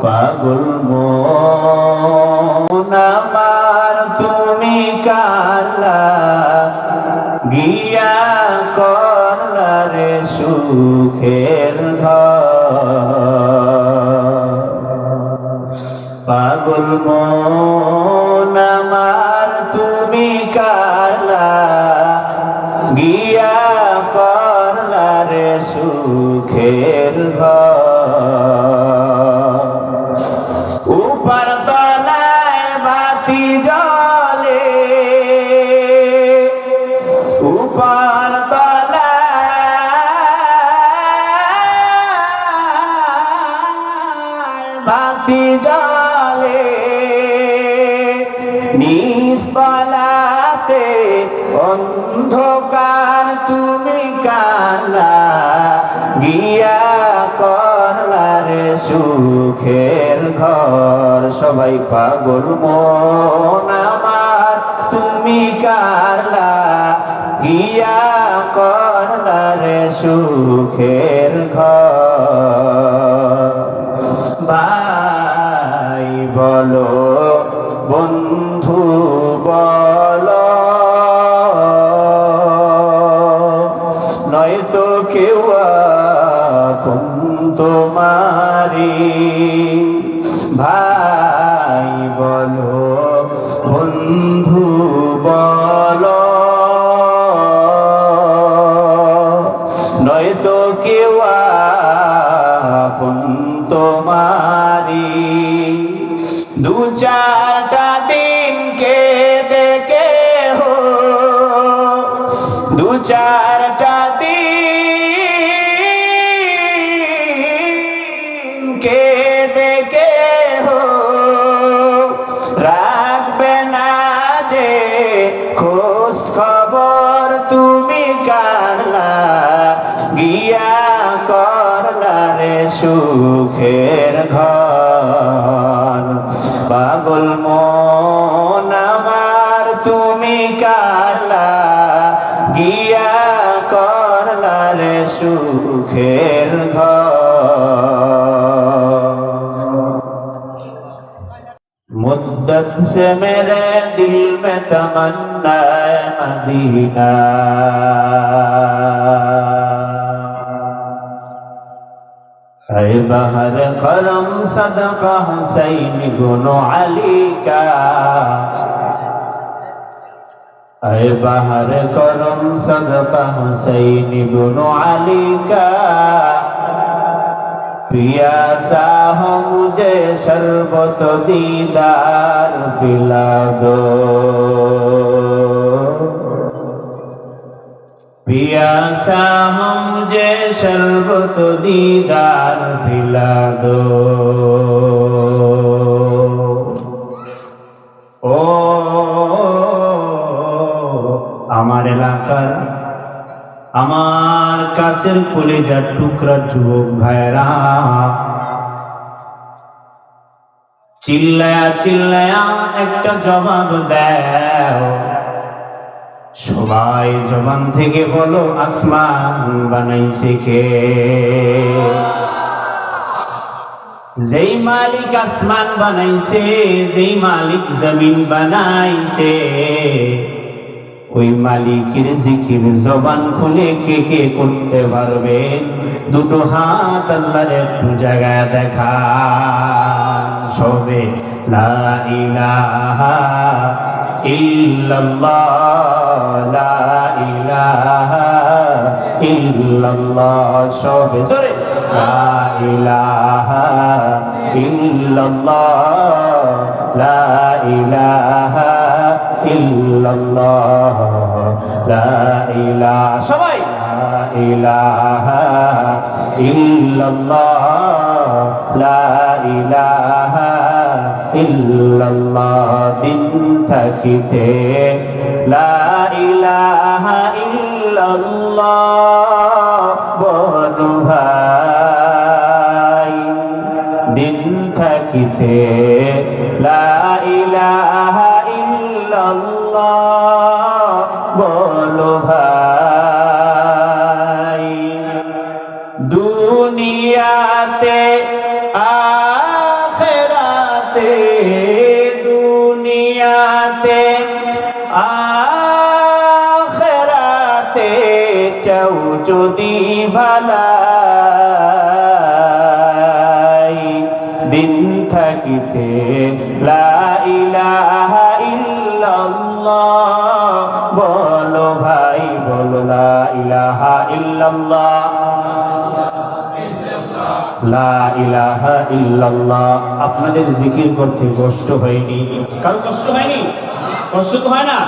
পাগল মন আমার তুমি কালা গিয়া করলা রে সুখের ঘর। পাগল মন আমার তুমি কালা গিয়া করলা রে সুখের ঘর। উপর তলায় বাতি জ্বলে, উপর তলায় বাতি জ্বলে, নিস্তলাতে অন্ধকার তুমি কালা গিয়া করলা রে সুখের ঘর। সবাই পাগল মন আমার তুমি কালা গিয়া করলা রে সুখের ঘর। ভাই বলো বন্ধু বলো, নয়তো কেউ আপন তোমারি। ভাই বলো বন্ধু বলো, নয়তো কেউ আপন তোমারি। দু চারটা দিন কে দেখে হো, দু চারটা দিন কে দেখে হো, রাখবে না যে খোঁজ খবর তুমি কালা গিয়া করলা রে সুখের ঘর। পাগল মন আমার তুমি কালা গিয়া করলা রে সুখের ঘর। मुद्दत से मेरे दिल में तमन्ना मदीना, है बहर करम सदका हुसैन गुनो अली का, है बहर करम सदका हुसैन गुनो अली का। पियासा हो मुझे शरबत दीदार पिला दो, पियासा हो मुझे शरबत दीदार पिला दो। ओ আমার এলাকার আমার কাছের কলিজার টুকরা যুবক ভাইরা, চিল্লায়া চিল্লায়া একটা জবাব দাও। সবাই জবান থেকে বলো আসমান বানাইছে কে? যেই মালিক আসমান বানাইছে, যেই মালিক জমিন বানাইছে, ওই মালিকের জিকির জবান খুলে কে কে করতে পারবে? দুটো হাত আল্লাহর একটু জায়গায় দেখা। সবে লা ইলাহা ইল্লাল্লাহ, লা ইলাহা ইল্লাল্লাহ। সবে ধরে লা ইলাহা ইল্লাল্লাহ, লা ইলাহা ইল্লাল্লাহ, লা ইলাহা। সবাই লা ইলাহা ইল্লাল্লাহ, লা ইলাহা ইল্লাল্লাহ। দিন থাকিতে লা ইলাহা ইল্লাল্লাহ বলো ভাই, দিন থাকিতে লা ইলাহা ইল্লাল্লাহ বলো ভাই। দুনিয়াতে বালাই দিন থাকিতে লা ইলাহা ইল্লাল্লাহ বলো ভাই বলো লা ইলাহা ইল্লাল্লাহ লা ইলাহা ইল্লাল্লাহ। আপনাদের জিকির করতে কষ্ট হয়নি? কারো কষ্ট হয়নি? কষ্ট তো হয় না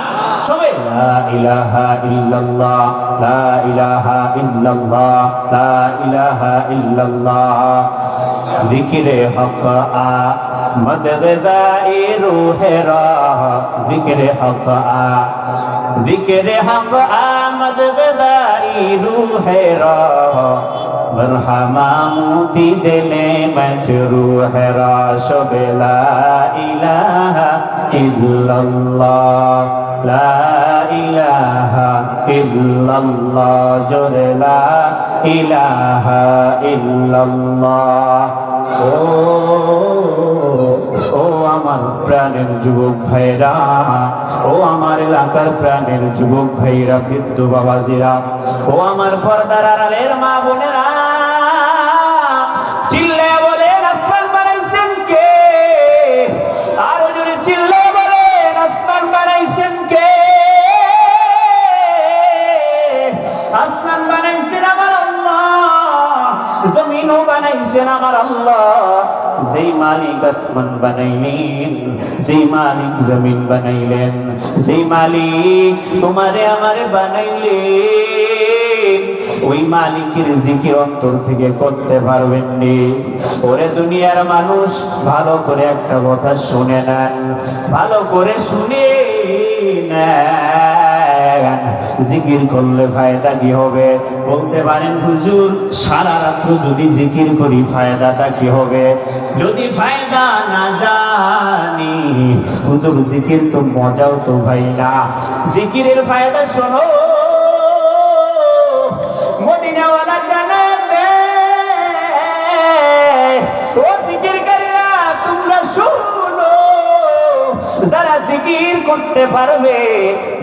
সবে লা ইলাহা ইল্লাল্লাহ লা ইলাহা ইল্লাল্লাহ লা ইলাহা ইল্লাল্লাহ। জিকিরে হক আমদ গযায়ে রূহে রাহ জিকিরে হক জিকিরে হক আমদ গযায়ে রূহে রাহ मरहमा मोती दिले मजरूह राशब ला इलाहा इल्लल्लाह ला इलाहा इल्लल्लाह जोरे ला इलाहा इल्लल्लाह। ও আমার প্রাণের যুবক ভাইরা, ও আমার এলাকার প্রাণের যুবক ভাইরা, বৃদ্ধ বাবাজিরা, ও আমার পর্দার আড়ালের মা বোনেরা, চিল্লে বলেন আসমান বানাইছেন কে? আর যদি চিল্লে বলেন আসমান বানাইছেন কে? আসমান বানাইছেন আমার আল্লাহ, জমিনও বানাইছেন আমার আল্লাহ। যেই মালিক আসমান বানাইলেন, যেই মালিক জমিন বানাইলেন, যেই মালিক তোমারে আমারে বানাইলেন, ওই মালিকের জিকির অন্তর থেকে করতে পারবেন নি? ওরে দুনিয়ার মানুষ, ভালো করে একটা কথা শুনে নেন, ভালো করে শুনে নেন। জিকির করলে ফায়দা কি হবে? বলতে পারেন হুজুর সারা রাত্র যদি জিকির করি ফায়দাটা কি হবে? যদি ফায়দা না জানি হুজুর জিকির তো মজাও তো ভাই না। জিকিরের ফায়দা শোনো, মদিনাওয়ালা জানাবে, ও জিকিরকারীরা তোমরা শুনো, যারা জিকির করতে পারবে,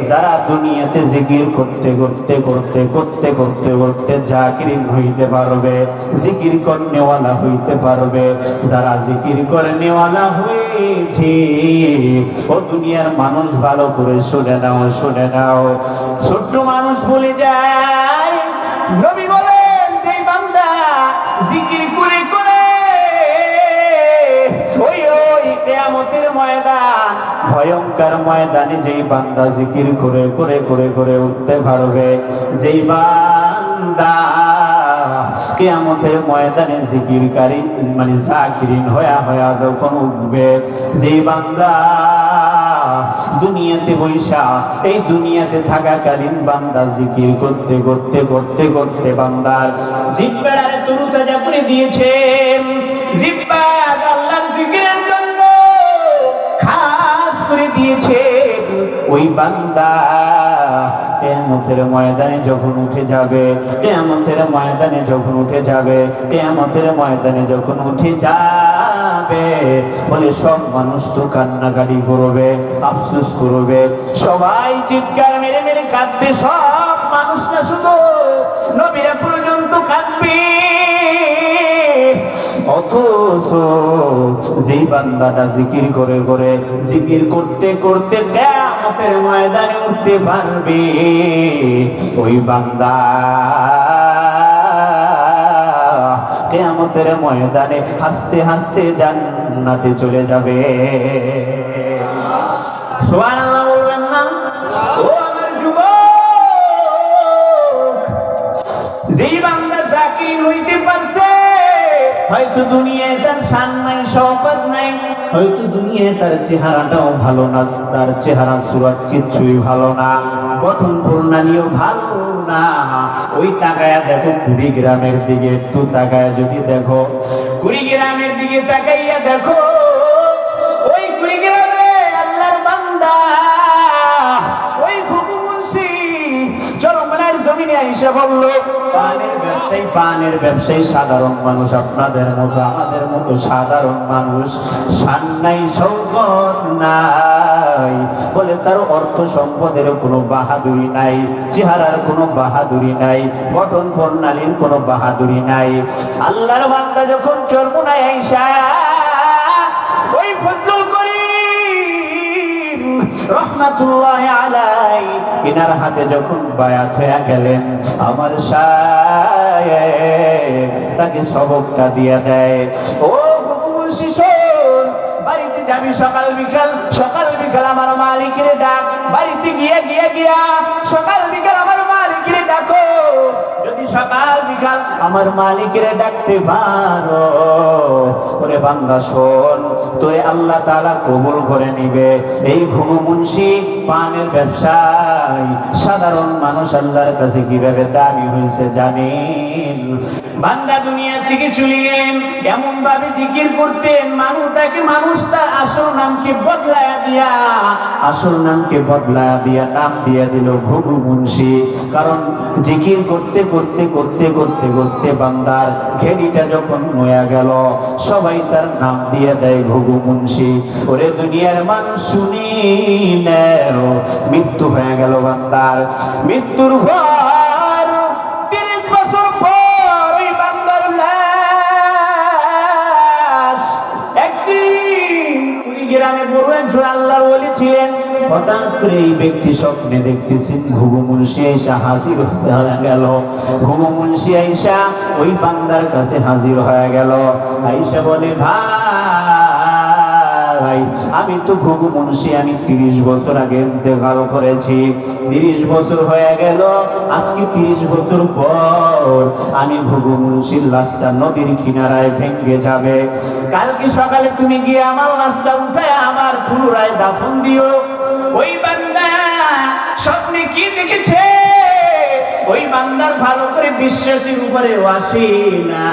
যারা দুনিয়াতে জিকির করতে করতে করতে করতে করতে করতে জাকিরিন হইতে পারবে, জিকির করনেওয়ালা হইতে পারবে, যারা জিকির করনেওয়ালা হয়েছে, ও দুনিয়ার মানুষ ভালো করে শুনে নাও, শুনে নাও। ছোট্ট মানুষ বলে যায়, নবী বলেন যে বান্দা জিকির করে করে ওই ওই কিয়ামতের ময়দান, ভয়ঙ্কর ময়দানে যেই বান্দা জিকির করে করে করে করে উঠতে পারবে, যেই বান্দা কিয়ামতের ময়দানে জিকিরকারী মানে জাকিরিন হয়া হয়া যখন উঠবে, যেই বান্দা দুনিয়াতে বৈশা এই দুনিয়াতে থাকাকালীন বান্দা জিকির করতে করতে করতে করতে বান্দার জিহ্বারে তরুতাজা করে দিয়েছেন, জিহ্বা আল্লাহর জিকিরের জন্য খাস করে দিয়েছে, ওই বান্দা কিয়ামতের ময়দানে যখন উঠে যাবে, কিয়ামতের ময়দানে যখন উঠে যাবে, কিয়ামতের ময়দানে যখন উঠে যাবে, বলে সব মানুষ তো কান্নাকাটি করবে, আফসোস করবে, সবাই চিৎকার মেরে মেরে কাঁদবে, সব মানুষ না শুধু নবীরা পর্যন্ত কাঁদবে। অথচ যেই বান্দাটা জিকির করে করে জিকির করতে করতে কিয়ামতের ময়দানে উঠতে পারবে, ওই বান্দা কিয়ামতের ময়দানে হাসতে হাসতে জান্নাতে চলে যাবে। সুবহানাল্লাহ বলবেন না? ও আমার যুবক, যেই বান্দা জাকির হইতে পারছে, হয়তো দুনিয়ায় তার শান নাই, শওকত নাই, হয়তো দুনিয়ায় তার চেহারাটাও ভালো না, তার চেহারা সুরত কিচ্ছুই ভালো না, গঠন প্রণালীও ভালো না। ওই তাকায়া দেখো কুড়িগ্রামের দিকে, একটু তাকায়া যদি দেখো, কুড়িগ্রামের দিকে তাকাইয়া দেখো, ওই কুড়িগ্রামে আল্লাহর বান্দা ওই ঘুঘু মুন্সি চরমনার জমিনে আইসা বলল, পানের ব্যবসায়ী সাধারণ মানুষ, আপনাদের মতো আমাদের মতো সাধারণ মানুষ, শান নাই শৌকত নাই, বলে তার অর্থ সম্পদের কোনো বাহাদুরি নাই, চেহারার কোনো বাহাদুরি নাই, গঠন প্রণালীর কোনো বাহাদুরি নাই। আল্লাহর বান্দা যখন চরমুনায় আইসা ওই ফজলুল করিম রহমাতুল্লাহি আলাইহি ইনার হাতে যখন বায়াত হয়ে গেলেন, আমার শায়েখ তাকে সবকটা দিয়ে দেয়, ও মুন্সি শোন, বাড়িতে যাবি সকাল বিকাল আমার মালিকের ডাক, বাড়িতে গিয়া সকাল বিকাল আমার মালিকের ডাকো, যদি সকাল বিকাল আমার মালিকের ডাকতে পারো, ওরে বান্দা শোন, তোরে আল্লাহ তাআলা কবুল করে নিবে। এই ঘুঘু মুন্সি পানের ব্যবসায়ী সাধারণ মানুষ আল্লাহর কাছে কিভাবে দামি হয়েছে জানেন? বান্দা দুনিয়া থেকে চলে গেলেন, এমন ভাবে জিকির করতেন, মানুষ তার আসল নামকে বদলায়া দিয়া নাম দিয়া দিল ঘুঘু মুন্সি। কারণ জিকির করতে বান্দার ঘেরিটা যখন নয়া গেল, সবাই তার নাম দিয়ে দেয় ঘুঘু মুন্সি। ওরে দুনিয়ার মানুষ শুনি নেও, মৃত্যু হয়ে গেল বান্দার, মৃত্যুর পর 30 বছর পর ওই বান্দার লাশ একদিন কুড়িগ্রামে বড় একজন আল্লাহর ওলি ছিলেন, হঠাৎ করে এই ব্যক্তি স্বপ্নে দেখতেছেন ঘুঘু মুন্সি আইসা হাজির হয়ে গেল। ঘুঘু মুন্সি আইসা ওই বান্দার কাছে হাজির হয়ে গেল, আইসা বলে, ভাই আমি তো ঘুঘু মুন্সি, আমি 30 বছর আগে ইন্তেকাল করেছি, 30 বছর হয়ে গেল, আজকে 30 বছর পর আমি ঘুঘু মুন্সির লাশটা নদীর কিনারায় ভেঙে যাবে, কালকে সকালে তুমি গিয়ে আমার লাশটা উঠে আমার পুনরায় দাফন দিও। ওই বান্দা স্বপ্নে কি দেখেছে, ওই বান্দার ভালো করে বিশ্বাসের উপরে আসে না।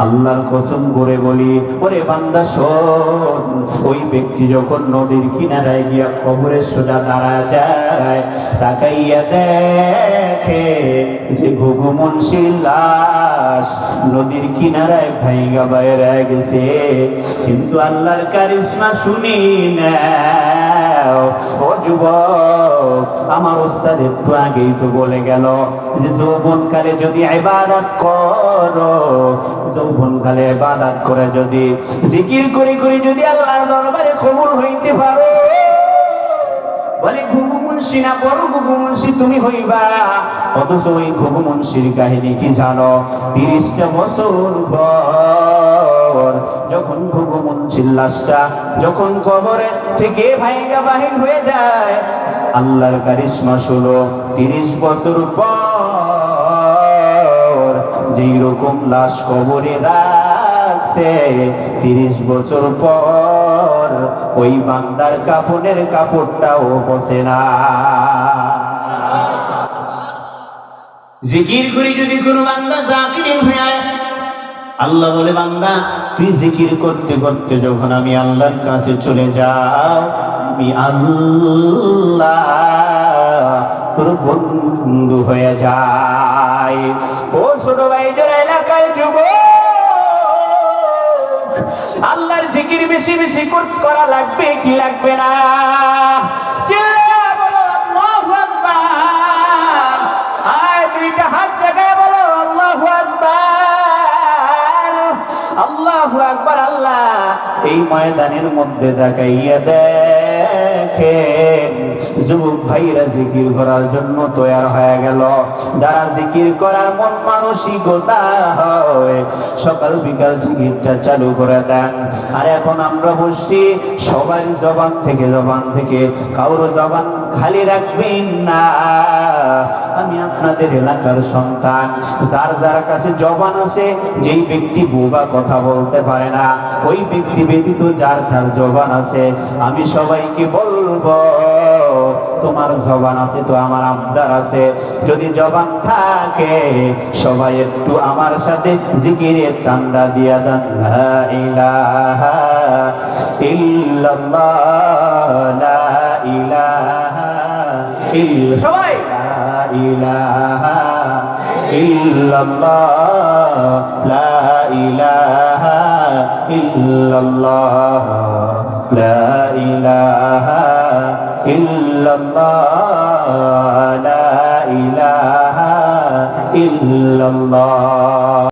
আল্লাহর কসম করে বলি, ওরে বান্দা শোন, ওই ব্যক্তি যখন নদীর কিনারায় গিয়া কবরের সোজা দাঁড়া যায়, তাকাইয়া দেখে যে ঘুঘু মুন্সির লাশ নদীর কিনারায় ভাইগা বাইরে গেছে। কিন্তু আল্লাহর কারিশমা শুনি না, ও যুবক, আমার ওস্তাদ একটু আগেই তো বলে গেল যে যৌবনকালে যদি ইবাদত করো, যৌবনকালে ইবাদত করে যদি জিকির করে যদি আল্লাহর দরবারে কবুল হইতে পারো, বলে ঘুঘু মুন্সি না, বড় ঘুঘু মুন্সি তুমি হইবা। অথচ ওই ঘুঘু মুন্সির কাহিনী কি জানো? 30টা বছর পর যখন ঘুঘু মুন্সির লাশটা যখন কবরে থেকে ভাইগা বাহির হয়ে যায়, আল্লাহর কারিশমা শুনো, 30 বছর পর যেই রকম লাশ কবরে রাখছে, 30 বছর পর ওই বান্দার কাফনের কাপড়টাও পচে না। জিকির করে যদি কোনো বান্দা জাকিরিন হয়ে, আল্লাহ বলে, বান্দা তুই জিকির করতে করতে যখন আমি আল্লাহর কাছে চলে যাও, আমি আল্লাহ তোর বন্ধু হয়ে যাই। ও ছোট ভাই, যারা এলাকার যুবক, আল্লাহর জিকির বেশি বেশি করা লাগবে কি লাগবে না? বলো আল্লাহু আকবার, আর দুইটা হাত জায়গায় বলো আল্লাহু আকবার, আল্লাহু আকবার। আল্লাহ এই ময়দানের মধ্যে দেখাইয়া দেখেন যুবক ভাইরা জিকির করার জন্য তৈরি হয়ে গেল। যারা জিকির করার মন মানসিকতা হয়, সকাল বিকাল জিকিরটা চালু করে দেন। আর এখন আমরা বসছি, সবাই জবান থেকে কারো জবান খালি রাখবেন না। আমি আপনাদের এলাকার সন্তান, যার কাছে জবান আছে, যেই ব্যক্তি বোবা কথা বলতে পারে না, ওই ব্যক্তি ব্যতীত যার জবান আছে, আমি সবাইকে বলবো, তোমার জবান আছে তো আমার আবদার আছে, যদি জবান থাকে সবাই একটু আমার সাথে জিকিরের টান্ডা দিয়া দেন, লা ইলাহা ইল্লাল্লাহ, লা ইলাহা ইল্লাল্লাহ, সবাই লা ইলাহা ইল্লাল্লাহ লা ইলাহা ইল্লাল্লাহ লা ইলাহা ইল্লাল্লাহ লা ইলাহা ইল্লাল্লাহ